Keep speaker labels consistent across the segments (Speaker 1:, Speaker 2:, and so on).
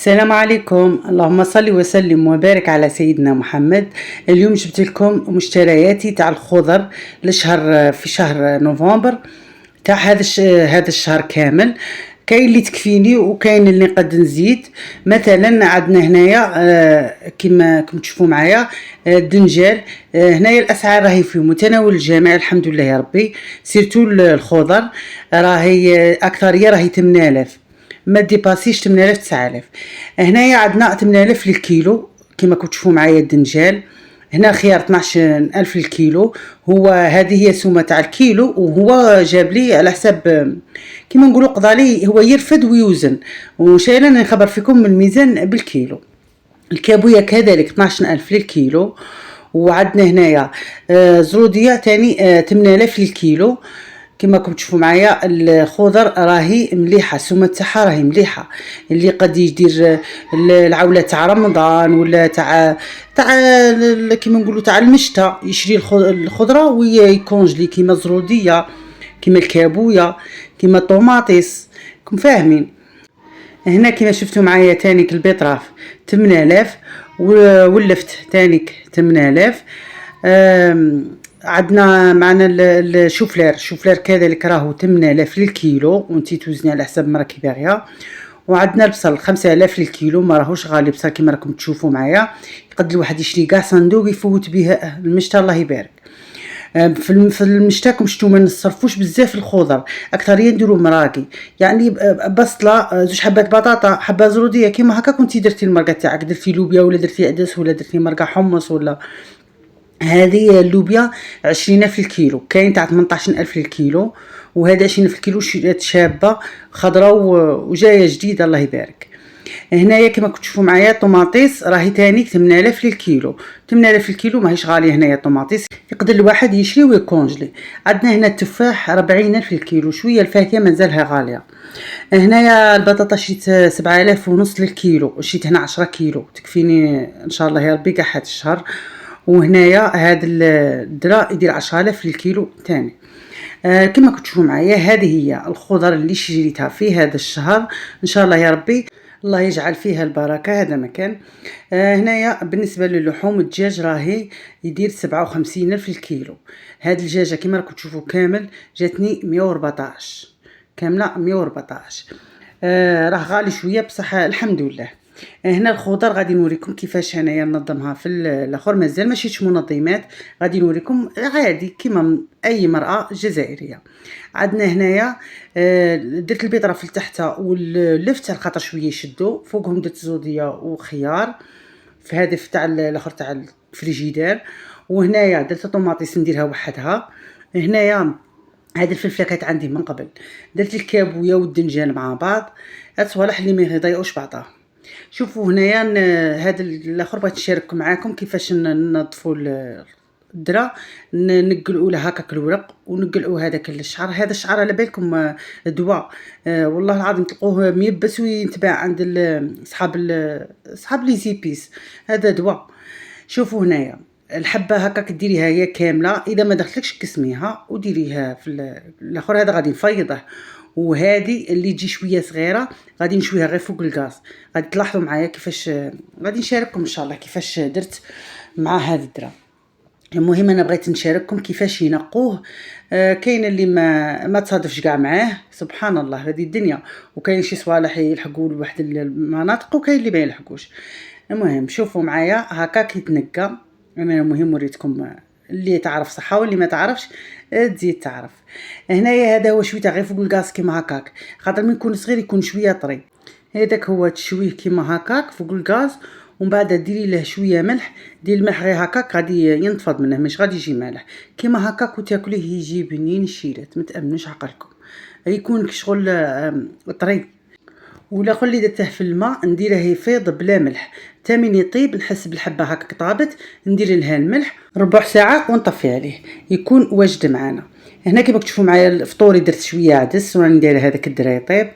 Speaker 1: السلام عليكم. اللهم صل وسلم وبارك على سيدنا محمد. اليوم جبت لكم مشترياتي تاع الخضر لشهر في شهر نوفمبر تاع هذا الشهر كامل. كاين اللي تكفيني وكاين اللي نقد نزيد. مثلا عندنا هنايا كما تشوفوا معايا الدنجال. هنايا الاسعار راهي في متناول الجميع الحمد لله يا ربي. سيرتو الخضر راهي اكثريه راهي 8000، ما ديباسيش 8000 9000. هنايا عندنا 8000 للكيلو كما تشوفوا معايا الدنجال. هنا الخيار 12000 للكيلو. هو هذه هي سومه تاع الكيلو، وهو جاب لي على حساب كما نقولوا قضى لي هو يرفد ويوزن، وشايله نخبر فيكم من الميزان بالكيلو. الكابويه كذلك 12000 للكيلو. وعندنا هنايا زروديه تاني 8000 للكيلو. كما تشوفوا معايا الخضر راهي مليحه، السومه تاعها راهي مليحه. اللي قد يدير العوله تاع رمضان ولا تاع كما نقولوا تاع المشتى يشري الخضره ويكونجلي كيما الزروديه كيما الكابويه كيما الطوماطيس. كم فاهمين؟ هنا كما شفتوا معايا تانيك البيطراف 8000 واللفت تانيك 8000. عندنا معنا الشوفلير كذلك راهو 8000 للكيلو، وانتي توزني على حسب ما راكي باغيه. وعندنا البصل 5000 للكيلو، ما راهوش غالي بصح كيما راكم تشوفوا معايا. يقد الواحد يشري كاع صندوق يفوت به المشتى الله يبارك. في المشتاكم شتو ما نصرفوش بزاف الخضر، اكثريه نديرو مراقي، يعني بصله زوج حبات بطاطا حبه زروديه كيما هكا. كنتي درتي المرقه تاعك، درتي لوبيا ولا درتي عدس ولا درتي مرقه حمص ولا هذه اللوبيا 20000 الكيلو. كاين تاع 18000 الكيلو، وهذا 20000 الكيلو شابه خضراء وجايه جديده الله يبارك. هنايا كما تشوفوا معايا الطوماطيس راهي تاني 8000 للكيلو. 8000 الكيلو ماهيش غاليه. هنايا الطوماطيس يقدر الواحد يشري ويكونجلي. عندنا هنا التفاح 40000 الكيلو، شويه الفاكهه مازالها غاليه. هنايا البطاطا شريت 7500 للكيلو، شريت هنا 10 كيلو تكفيني ان شاء الله يا ربي كاع هذا الشهر. وهنايا هذا الدرا يدير 10000 للكيلو تاني. كما تشوفوا معايا هذه هي الخضر اللي شريتها في هذا الشهر ان شاء الله يا ربي. الله يجعل فيها البركه. هذا مكان. هنايا بالنسبه للحوم الدجاج راهي يدير 57000 الكيلو. هذه الدجاجه كما راكم تشوفوا كامل جاتني 114 كامله 114. راه غالي شويه بصح الحمد لله. هنا الخضر غادي نوريكم كيفاش انايا ننظمها في الاخر، مازال ما شفتش منظمات. غادي نوريكم عادي كيما اي مرأة جزائريه. عندنا هنايا درت البيضره لتحت واللفت على خاطر شويه يشدوا، فوقهم درت زوديه وخيار في هدف تاع الاخر تاع الفريجيدير. وهنايا درت الطوماطيس نديرها وحدها. هنايا هذه الفلفله كانت عندي من قبل، درت الكابويه والدنجال مع بعض، الصوالح اللي ما يضيعوش بعضها. شوفوا هنايا هذا الاخر بغيت نشارك معاكم كيفاش ننظفوا الدرا. نقلوا له هكاك الورق ونقلوا هذاك الشعر. هذا الشعر على بالكم دواء، والله العظيم تلقوه ميبس وينتباع عند صحاب لي زيبيس. هذا دواء. شوفوا هنايا الحبه هكاك ديريها هي كامله، اذا ما دخلتكش قسميها وديريها في الاخر. هذا غادي نفيضه، وهذه اللي تجي شويه صغيره غادي نشويها غير فوق الغاز. غادي تلاحظوا معايا كيفاش غادي نشارككم ان شاء الله كيفاش درت مع هذا الدرا. المهم انا بغيت نشارككم كيفاش ينقوه. كاين اللي ما تصادفش كاع معاه، سبحان الله هذه الدنيا. وكاين شي صوالح يلحقوا لواحد المناطق وكاين اللي ما يلحقوش. المهم شوفوا معايا هكاك يتنقى. انا المهم وريتكم اللي تعرف صحه واللي ما تعرفش تزيد تعرف. هنايا هذا هو شويه غير فوق الغاز كيما هكاك، خاطر من يكون صغير يكون شويه طري. هذاك هو تشويه كيما هكاك فوق الغاز، ومن بعد ديري له شويه ملح. دير الملح غير هكاك غادي ينتفض منه، مش غادي يجي مالح كيما هكاك وتاكليه يجي بنين الشيرات. ما تامنوش عقلكم يكون شغل طري. والاخر اللي درته في الماء نديره يفيض بلا ملح، تامين يطيب نحس بالحبه هكاك طابت ندير لها الملح ربع ساعه ونطفي عليه يكون واجد معانا. هنا كيما تشوفوا معايا الفطوري درت شويه عدس وراني ندير هذاك الدرا يطيب.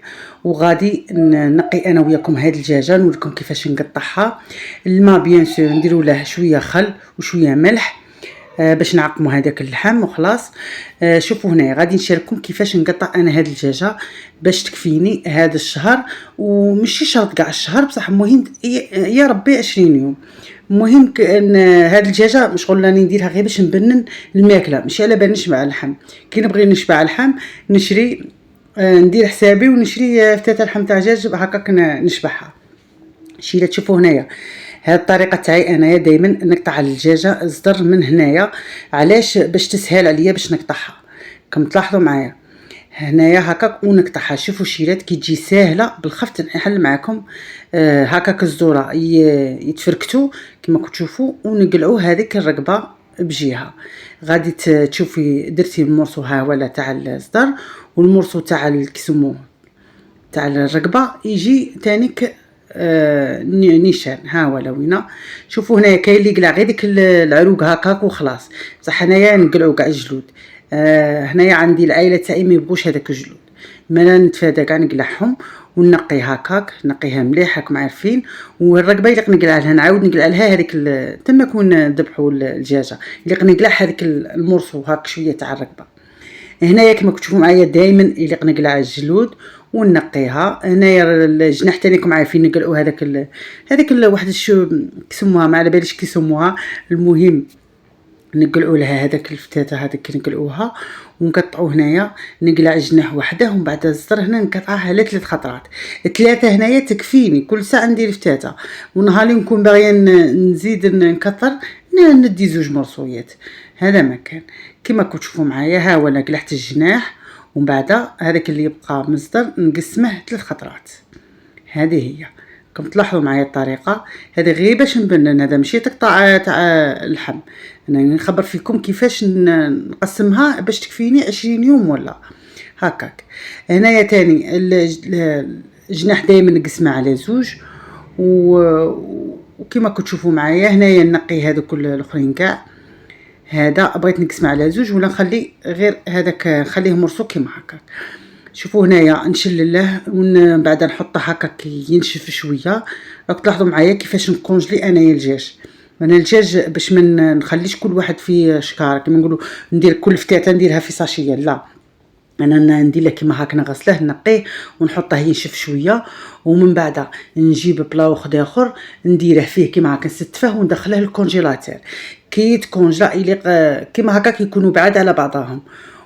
Speaker 1: وغادي نقي انا وياكم هاد الدجاجه نوريكم كيفاش نقطعها. الماء بيان سور نديروا له شويه خل وشويه ملح. باش نعقموا هذاك اللحم وخلاص. شوفوا هنايا غادي نشارككم كيفاش نقطع انا هاد الدجاجه باش تكفيني هذا الشهر، ومشي شرط كاع الشهر بصح المهم يا ربي 20 يوم. المهم ان هاد الدجاجه شغل راني نديرها غير باش نبنن الماكله، ماشي على بال نشبع اللحم. كي نبغي نشبع اللحم نشري، ندير حسابي ونشري فتاة لحم تاع دجاج هكاك نشبعها. شي لا تشوفوا هنايا هاد الطريقه تاعي انايا دائما نقطع الدجاجه صدر من هنايا. علاش؟ باش تسهل عليا باش نقطعها. كم تلاحظوا معايا هنايا هكاك ونقطعها. شوفوا شيرات كي تجي ساهله بالخفت نحل معكم. هكاك الزوره يتفركتوا كما كتشوفوا ونقلعوا هذيك الرقبه بجهه. غادي تشوفي درتي المورسو ها ولا تاع الصدر، والمورسو تاع الكسمو تاع الرقبه يجي تانيك نيشان ها ولا وينا. شوفوا هنايا كاين اللي يقلع غير ديك العروق هكاك وخلاص، بصح هنايا نقلعوا كاع الجلود. هنايا عندي العائله تاعي ما يبغوش هذاك الجلود، ما نتفادى كاع نقلعهم ونقي هكاك، نقيها مليح راكم عارفين. والرقبه اللي نقلع لها نعاود نقلع لها هذيك تما كون ذبحوا الدجاجه اللي نقلع هذيك المرصو هاك شويه تاع الرقبه. هنايا كما كتشوفوا معايا دائما اللي نقلع الجلود ونقيها. هنايا الجناح تاني راكم عارفين نقلعوا هذاك واحد شو كيسموها ما على باليش كيسموها. المهم نقلعوا لها هذاك الفتاته هذيك نقلعوها ونقطعوا. هنايا نقلع جناح وحده ومن بعد الزر هنا نقطعها على 3 خطرات. 3 هنايا تكفيني كل ساعه ندير فتاته، ونهار اللي نكون باغيه نزيد نكثر ندي 2 مرصويات. هذا ما كان كما كتشوفوا معايا. ها ولا قلعت الجناح ومن بعد هذاك اللي يبقى مصدر نقسمه 3 خطرات. هذه هي كم تلاحظوا معايا الطريقه هذه غير باش نبنن. هذا ماشي تقطع تاع اللحم، انا نخبر فيكم كيفاش نقسمها باش تكفيني 20 يوم ولا هكاك. هنايا تاني الجناح دائما نقسمه على 2 وكما كتشوفوا معايا هنايا نقي هذوك الاخرين كاع. هذا بغيت نقسمه على 2 ولا نخلي غير هذاك نخليه مرصو كيما هكاك. شوفوا هنايا نشلله ومن بعد نحطه هكاك ينشف شويه. راك تلاحظوا معايا كيفاش نكونجلي انايا الدجاج. انا الدجاج باش ما نخليش كل واحد في شكاره كما نقولوا ندير كل فتاته نديرها في ساشيه، لا انا ندير كيما هكا نغسله نقيه ونحطه ينشف شويه ومن بعد نجيب بلا واحد اخر نديره فيه كيما هكا نستفه وندخله للكونجيلاتور. كي يتكونجلا كيما هكا يكونوا بعاد على بعضهم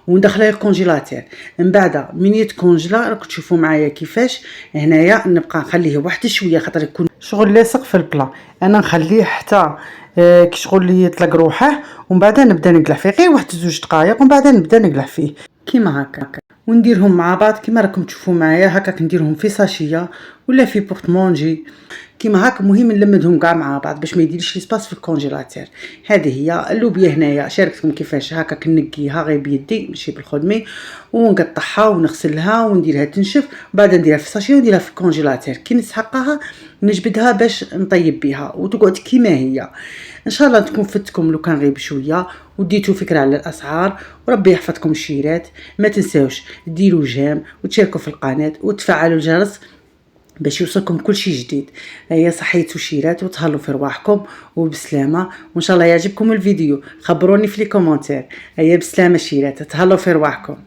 Speaker 1: وندخله للكونجيلاتور. من بعد من يتكونجلا راكم تشوفوا معايا كيفاش هنايا نبقى نخليه واحد شويه خاطر يكون شغل لاصق في البلا. انا نخليه حتى كي شغل يطلق روحه ومن بعد نبدا نقلع فيه غير واحد 2 دقائق ومن بعد نبدا نقلع فيه كيما هكا ونديرهم مع بعض كيما راكم تشوفوا معايا هكاك. نديرهم في ساشيه ولا في بورطمونجي كيما هكا. مهم نلمدهم كاع مع بعض باش ما يديرش ليسباس في الكونجيلاتور. هذه هي اللوبيا. هنايا شاركتكم كيفاش هكاك نقيها غير بيدي ماشي بالخدمي ونقطعها ونغسلها ونديرها تنشف بعد نديرها في ساشيه ونديرها في الكونجيلاتور. كي نسحقها نجبدها باش نطيب بها وتقعد كيما هي. ان شاء الله تكون فتكم لو كان غير بشويه وديتوا فكره على الاسعار. وربي يحفظكم الشيرات. ما تنساوش ديروا جيم وتشاركوا في القناه وتفعلوا الجرس باش يوصلكم كل شيء جديد. هيا صحيتوا شيرات وتهلوا في رواحكم وبسلامه، وان شاء الله يعجبكم الفيديو. خبروني في لي كومونتير. هيا بسلامه شيرات تهلوا في رواحكم.